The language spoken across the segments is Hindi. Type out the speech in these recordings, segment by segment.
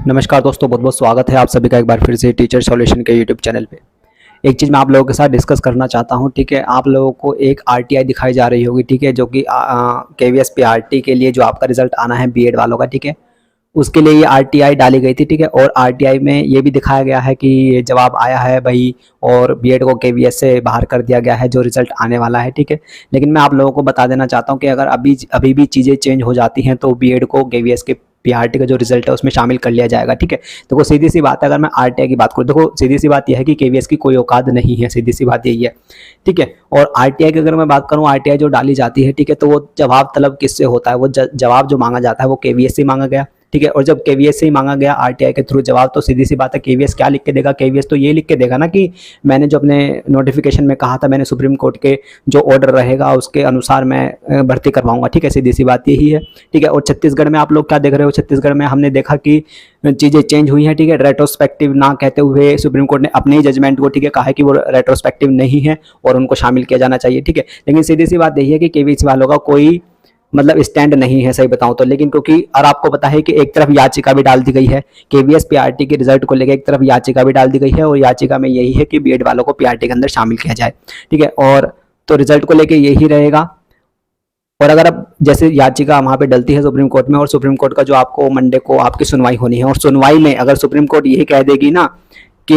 नमस्कार दोस्तों, बहुत बहुत स्वागत है आप सभी का एक बार फिर से टीचर सॉल्यूशन के यूट्यूब चैनल पे। एक चीज़ मैं आप लोगों के साथ डिस्कस करना चाहता हूँ, ठीक है। आप लोगों को एक आरटीआई दिखाई जा रही होगी, ठीक है, जो कि केवीएस पीआरटी के लिए जो आपका रिजल्ट आना है बीएड वालों का, ठीक है, उसके लिए ये आरटीआई डाली गई थी, ठीक है। और आरटीआई में ये भी दिखाया गया है कि ये जवाब आया है भाई, और बीएड को केवीएस से बाहर कर दिया गया है जो रिजल्ट आने वाला है, ठीक है। लेकिन मैं आप लोगों को बता देना चाहता हूँ कि अगर अभी भी चीज़ें चेंज हो जाती हैं तो बीएड को केवीएस के पीआरटी का जो रिजल्ट है उसमें शामिल कर लिया जाएगा, ठीक है। देखो सीधी सी बात है, अगर मैं आरटीआई की बात करूँ, देखो सीधी सी बात यह है कि केवीएस की कोई औकात नहीं है, सीधी सी बात यही है, ठीक है। और आरटीआई की अगर मैं बात करूँ, आरटीआई जो डाली जाती है, ठीक है, तो वो जवाब तलब किससे होता है, वो जवाब जो मांगा जाता है वो केवीएस से मांगा गया, ठीक है। और जब केवीएस से ही मांगा गया आरटीआई के थ्रू जवाब, तो सीधी सी बात है केवीएस क्या लिख के देगा, केवीएस तो ये लिख के देगा ना कि मैंने जो अपने नोटिफिकेशन में कहा था, मैंने सुप्रीम कोर्ट के जो ऑर्डर रहेगा उसके अनुसार मैं भर्ती करवाऊंगा, ठीक है। सीधी सी बात यही है, ठीक है। और छत्तीसगढ़ में आप लोग क्या देख रहे हो, छत्तीसगढ़ में हमने देखा कि चीज़ें चेंज हुई हैं, ठीक है। रेट्रोस्पेक्टिव ना कहते हुए सुप्रीम कोर्ट ने अपने ही जजमेंट को, ठीक है, कहा है कि वो रेट्रोस्पेक्टिव नहीं है और उनको शामिल किया जाना चाहिए, ठीक है। लेकिन सीधी सी बात यही है कि केवीएस वालों का कोई मतलब स्टैंड नहीं है, सही बताऊं तो। लेकिन क्योंकि और आपको पता है कि एक तरफ याचिका भी डाल दी गई है केवीएस पीआरटी के रिजल्ट को लेकर, एक तरफ याचिका भी डाल दी गई है, और याचिका में यही है कि बीएड वालों को पीआरटी के अंदर शामिल किया जाए, ठीक है। और तो रिजल्ट को लेकर यही रहेगा। और अगर अब जैसे याचिका वहाँ पे डलती है सुप्रीम कोर्ट में, और सुप्रीम कोर्ट का जो आपको मंडे को आपकी सुनवाई होनी है, और सुनवाई में अगर सुप्रीम कोर्ट यही कह देगी ना कि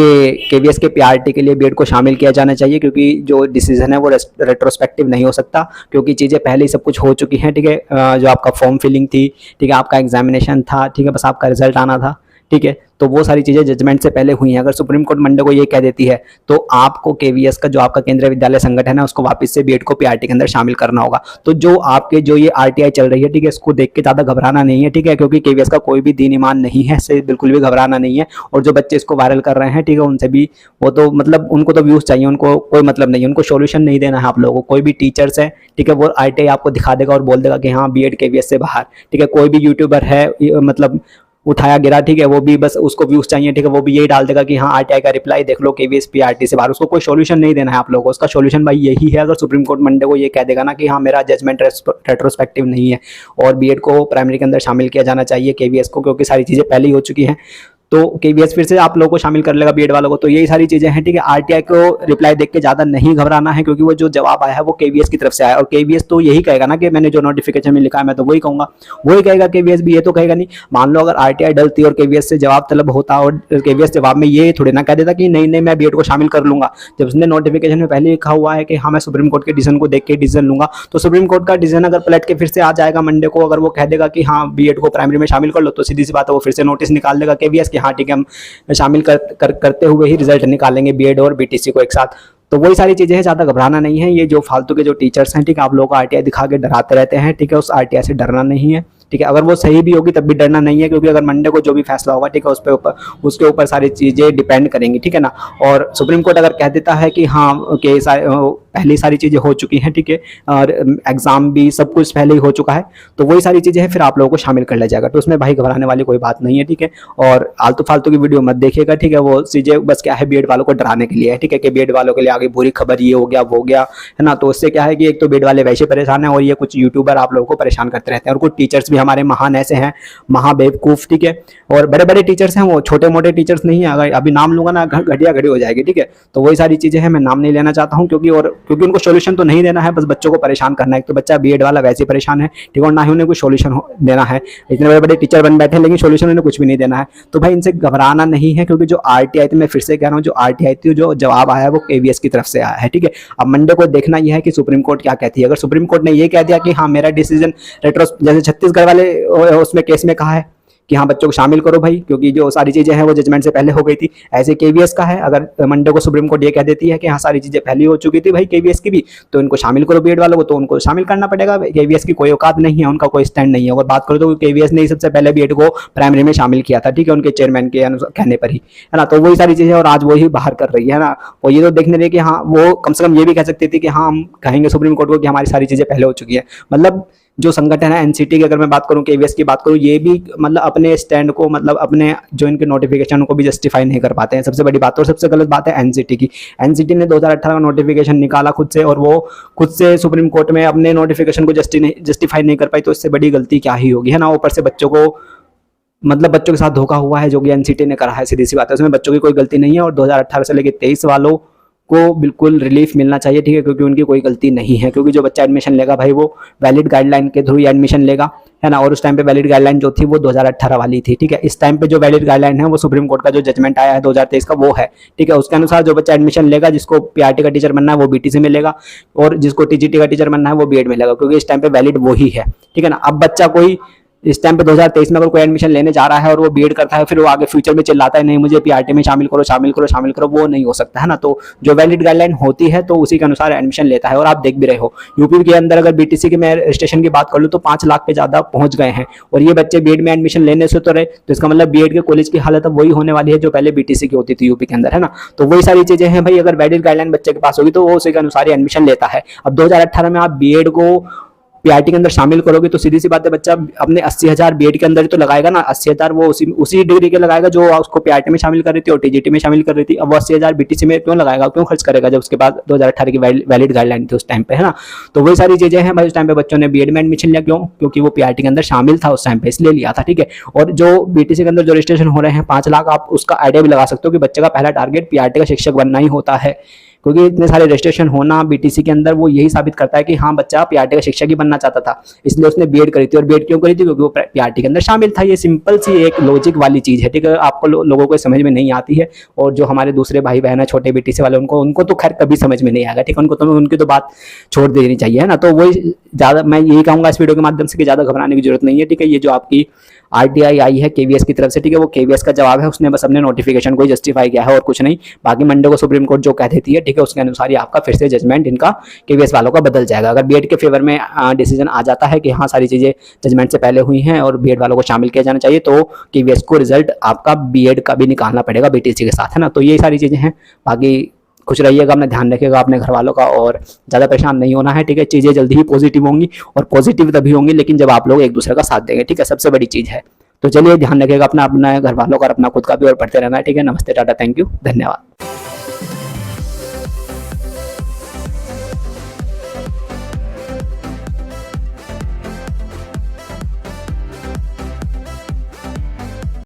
केवीएस के पीआरटी के लिए बीएड को शामिल किया जाना चाहिए, क्योंकि जो डिसीजन है वो रेट्रोस्पेक्टिव नहीं हो सकता, क्योंकि चीज़ें पहले ही सब कुछ हो चुकी हैं, ठीक है। जो आपका फॉर्म फिलिंग थी, ठीक है, आपका एग्जामिनेशन था, ठीक है, बस आपका रिजल्ट आना था, ठीक है। तो वो सारी चीज़ें जजमेंट से पहले हुई हैं। अगर सुप्रीम कोर्ट मंडे को ये कह देती है तो आपको केवीएस का जो आपका केंद्रीय विद्यालय संगठन है उसको वापस से बीएड को पीआरटी के अंदर शामिल करना होगा। तो जो ये आरटीआई चल रही है, ठीक है, इसको देख के ज़्यादा घबराना नहीं है, ठीक है, क्योंकि केवीएस का कोई भी दीन ईमान नहीं है, इससे बिल्कुल भी घबराना नहीं है। और जो बच्चे इसको वायरल कर रहे हैं, ठीक है, उनसे भी वो तो मतलब उनको तो व्यूज़ चाहिए, उनको कोई मतलब नहीं है, उनको सोल्यूशन नहीं देना है आप लोगों को। कोई भी टीचर्स है, ठीक है, वो आरटीआई आपको दिखा देगा और बोल देगा कि हाँ बीएड केवीएस से बाहर, ठीक है। कोई भी यूट्यूबर है मतलब उठाया गिरा, ठीक है, वो भी बस उसको व्यूज चाहिए, ठीक है, वो भी यही डाल देगा कि हाँ आरटीआई का रिप्लाई देख लो केवीएस पीआरटी से बाहर। उसको कोई सोल्यूशन नहीं देना है आप लोगों को, उसका सोल्यूशन भाई यही है। अगर सुप्रीम कोर्ट मंडे को ये कह देगा ना कि हाँ मेरा जजमेंट रेट्रोस्पेक्टिव नहीं है और बीएड को प्राइमरी के अंदर शामिल किया जाना चाहिए केवीएस को, क्योंकि सारी चीज़ें पहले ही हो चुकी हैं, तो केवीएस फिर से आप लोगों को शामिल कर लेगा बीएड वालों को। तो यही सारी चीजें हैं, ठीक है। आरटीआई को रिप्लाई देख के ज्यादा नहीं घबराना है, क्योंकि वो जो जवाब आया है वो केवीएस की तरफ से आया, और केवीएस तो यही कहेगा ना कि मैंने जो नोटिफिकेशन में लिखा है मैं तो वही कहूंगा, वही कहेगा केवीएस भी, ये तो कहेगा नहीं। मान लो अगर आरटीआई डलती और केवीएस से जवाब तलब होता, और केवीएस जवाब में ये थोड़ी ना कह देता कि नहीं नहीं मैं बीएड को शामिल कर लूंगा, जब उसने नोटिफिकेशन में पहले लिखा हुआ है कि हाँ मैं सुप्रीम कोर्ट के डिसीजन को देख के डिसीजन लूंगा। तो सुप्रीम कोर्ट का डिसीजन अगर पलट के फिर से आ जाएगा मंडे को, अगर वो कह देगा कि हाँ बीएड को प्राइमरी में शामिल कर लो, तो सीधी सी बात है वो फिर से नोटिस निकाल देगा केवीएस कि हाँ ठीक है हम शामिल करते हुए ही रिजल्ट निकालेंगे बीएड और बीटीसी को एक साथ। तो वही सारी चीजें हैं, ज्यादा घबराना नहीं है। ये जो फालतू के जो टीचर्स हैं, ठीक है, आप लोगों को आरटीआई दिखा के डराते रहते हैं, ठीक है, उस आरटीआई से डरना नहीं है, ठीक है। अगर वो सही भी होगी तब भी डरना नहीं है, क्योंकि अगर मंडे को जो भी फैसला होगा, ठीक है, उसके ऊपर सारी चीजें डिपेंड करेंगी, ठीक है ना। और सुप्रीम कोर्ट अगर कह देता है कि हाँ कि पहले सारी चीजें हो चुकी हैं, ठीक है, और एग्जाम भी सब कुछ पहले ही हो चुका है, तो वही सारी चीजें हैं, फिर आप लोगों को शामिल कर लिया जाएगा। तो उसमें भाई घबराने वाली कोई बात नहीं है, ठीक है। और आलतू फालतू की वीडियो मत देखिएगा, ठीक है, वो चीजें बस क्या है बीएड वालों को डराने के लिए है, ठीक है, कि बीएड वालों के लिए आगे बुरी खबर ये हो गया वो हो गया, है ना। तो उससे क्या है कि एक तो बीएड वाले वैसे परेशान है, और ये कुछ यूट्यूबर आप लोगों को परेशान करते रहते हैं, और कुछ टीचर्स भी हमारे महान ऐसे हैं, महाबेवकूफ, ठीक है। और बड़े बड़े टीचर्स हैं, वो छोटे मोटे टीचर्स नहीं है। अगर अभी नाम लूंगा ना घटिया घड़ी हो जाएगी, ठीक है। तो वही सारी चीजें हैं, मैं नाम नहीं लेना चाहता हूँ, क्योंकि उनको सोल्यूशन तो नहीं देना है, बस बच्चों को परेशान करना है। तो बच्चा बीएड वाला वैसे ही परेशान है, ठीक है, और ना ही उन्हें कोई सोल्यूशन देना है। इतने बड़े बड़े टीचर बन बैठे हैं, लेकिन सोल्यूशन उन्हें कुछ भी नहीं देना है। तो भाई इनसे घबराना नहीं है, क्योंकि जो आरटीआई थी, मैं फिर से कह रहा हूँ, जो आरटीआई थी, जो जवाब आया है वो केवीएस की तरफ से आया है, ठीक है। अब मंडे को देखना यह है कि सुप्रीम कोर्ट क्या कहती है। अगर सुप्रीम कोर्ट ने ये कह दिया कि हाँ मेरा डिसीजन जैसे छत्तीसगढ़ वाले उसमें केस में कहा है कि हाँ बच्चों को शामिल करो भाई, क्योंकि जो सारी चीजें हैं वो जजमेंट से पहले हो गई थी, ऐसे केवीएस का है। अगर मंडे को सुप्रीम कोर्ट ये कह देती है कि हाँ सारी चीजें पहले हो चुकी थी भाई केवीएस की भी, तो इनको शामिल करो बीएड वालों को, तो उनको शामिल करना पड़ेगा। केवीएस की कोई औकात नहीं है, उनका कोई स्टैंड नहीं है। अगर बात करो तो केवीएस ने सबसे पहले बीएड को प्राइमरी में शामिल किया था, ठीक है, उनके चेयरमैन के कहने पर ही, है ना। तो वही सारी चीजें और आज वही बाहर कर रही है ना। वो ये तो देखने रही कि हाँ वो कम से कम ये भी कह सकती थी कि हाँ हम कहेंगे सुप्रीम कोर्ट को कि हमारी सारी चीजें पहले हो चुकी है। मतलब जो संगठन है एनसीटी की अगर मैं बात करूं, केवीएस की बात करूं, ये भी मतलब अपने स्टैंड को मतलब अपने जो इनके नोटिफिकेशन को भी जस्टिफाई नहीं कर पाते हैं। सबसे बड़ी बात और सबसे गलत बात है एनसीटी की। एनसीटी ने 2018 का नोटिफिकेशन निकाला खुद से, और वो खुद से सुप्रीम कोर्ट में अपने नोटिफिकेशन को जस्टिफाई नहीं कर पाई, तो इससे बड़ी गलती क्या ही होगी, है ना। ऊपर से बच्चों को मतलब बच्चों के साथ धोखा हुआ है जो कि एनसीटी ने करा है, सीधी सी बात है, उसमें बच्चों की कोई गलती नहीं है और 2018 से लेकर 23 वालों को बिल्कुल रिलीफ मिलना चाहिए, ठीक है, क्योंकि उनकी कोई गलती नहीं है, क्योंकि जो बच्चा एडमिशन लेगा भाई वो वैलिड गाइडलाइन के थ्रू ही एडमिशन लेगा, है ना। और उस टाइम पे वैलिड गाइडलाइन जो थी वो 2018 वाली थी, ठीक है। इस टाइम पे जो वैलिड गाइडलाइन है वो सुप्रीम कोर्ट का जो जजमेंट आया है 2023 का वो है, ठीक है। उसके अनुसार जो बच्चा एडमिशन लेगा, जिसको पीआरटी का टीचर बनना है वो बीटीसी में लेगा और जिसको टीजीटी का टीचर बनना है वो बीएड में लेगा, क्योंकि इस टाइम पे वैलिड वो ही है, ठीक है ना। अब बच्चा कोई इस टाइम पे 2023 में अगर कोई एडमिशन लेने जा रहा है और वो बीएड करता है, फिर वो आगे फ्यूचर में चिल्लाता है नहीं मुझे पीआरटी में शामिल करो शामिल करो शामिल करो, वो नहीं हो सकता, है ना। तो जो वैलिड गाइडलाइन होती है तो उसी के अनुसार एडमिशन लेता है। और आप देख भी रहे हो यूपी के अंदर अगर बीटीसी की मैं रजिस्ट्रेशन की बात कर लूँ तो 5 लाख पे ज्यादा पहुंच गए हैं, और ये बच्चे बीएड में एडमिशन लेने से तो रहे, तो इसका मतलब बीएड के कॉलेज की हालत अब वही होने वाली है जो पहले बीटीसी की होती थी यूपी के अंदर, है ना। तो वही सारी चीजें हैं भाई, अगर वैलिड गाइडलाइन बच्चे के पास होगी तो वो उसी के अनुसार ही एडमिशन लेता है। अब 2018 में आप बीएड को पीआरटी के अंदर शामिल करोगे तो सीधी सी बात है बच्चा अपने 80,000 बीएड के अंदर ही तो लगाएगा ना, 80,000 वो उसी डिग्री के लगाएगा जो उसको पीआरटी में शामिल कर रही थी और टीजीटी में शामिल कर रही थी। अब वो 80,000 बीटीसी में क्यों लगाएगा, क्यों खर्च करेगा जब उसके बाद 2018 की वैलिड गाइडलाइन थी उस टाइम पे, है ना। तो वही सारी चीजें हैं भाई, उस टाइम पे बच्चों ने बीएड में एडमिशन लिया, क्यों, क्योंकि वो पीआरटी के अंदर शामिल था उस टाइम पे, इसलिए लिया था, ठीक है। और जो बीटीसी के अंदर जो रजिस्ट्रेशन हो रहे हैं 5 लाख, आप उसका आइडिया भी लगा सकते हो कि बच्चे का पहला टारगेट पीआरटी का शिक्षक बनना ही होता है, क्योंकि इतने सारे रजिस्ट्रेशन होना बीटीसी के अंदर वो यही साबित करता है कि हाँ बच्चा पीआरटी का शिक्षक ही बनना चाहता था, इसलिए उसने बीएड करी थी। और बीएड क्यों करी थी, क्योंकि वो पीआरटी के अंदर शामिल था। ये सिंपल सी एक लॉजिक वाली चीज है, ठीक है। आपको लोगों को समझ में नहीं आती है, और जो हमारे दूसरे भाई बहन है छोटे बीटीसी वाले उनको तो खैर कभी समझ में नहीं आएगा, ठीक है। उनकी तो बात छोड़ देनी चाहिए, है ना। तो वही ज्यादा मैं यही कहूंगा इस वीडियो के माध्यम से कि ज्यादा घबराने की जरूरत नहीं है, ठीक है। ये जो आपकी आरटीआई आई है केवीएस की तरफ से, ठीक है, वो केवीएस का जवाब है, उसने बस अपने नोटिफिकेशन को जस्टिफाई किया है और कुछ नहीं। बाकी मंडे को सुप्रीम कोर्ट जो कह देती है, ठीक है, उसके अनुसार ही आपका फिर से जजमेंट इनका केवीएस वालों का बदल जाएगा। अगर बीएड के फेवर में डिसीजन आ जाता है कि हाँ सारी चीजें जजमेंट से पहले हुई हैं और बीएड वालों को शामिल किया जाना चाहिए, तो केवीएस को रिजल्ट आपका बीएड का भी निकालना पड़ेगा बीटीसी के साथ, है ना। तो ये सारी चीजें हैं। बाकी खुश रहिएगा, अपना ध्यान रखिएगा अपने घर वालों का, और ज़्यादा परेशान नहीं होना है, ठीक है। चीज़ें जल्दी ही पॉजिटिव होंगी, और पॉजिटिव तभी होंगी लेकिन जब आप लोग एक दूसरे का साथ देंगे, ठीक है, सबसे बड़ी चीज़ है। तो चलिए ध्यान रखिएगा अपना घर वालों का और अपना खुद का भी, और पढ़ते रहना है, ठीक है। नमस्ते, टाटा, थैंक यू, धन्यवाद।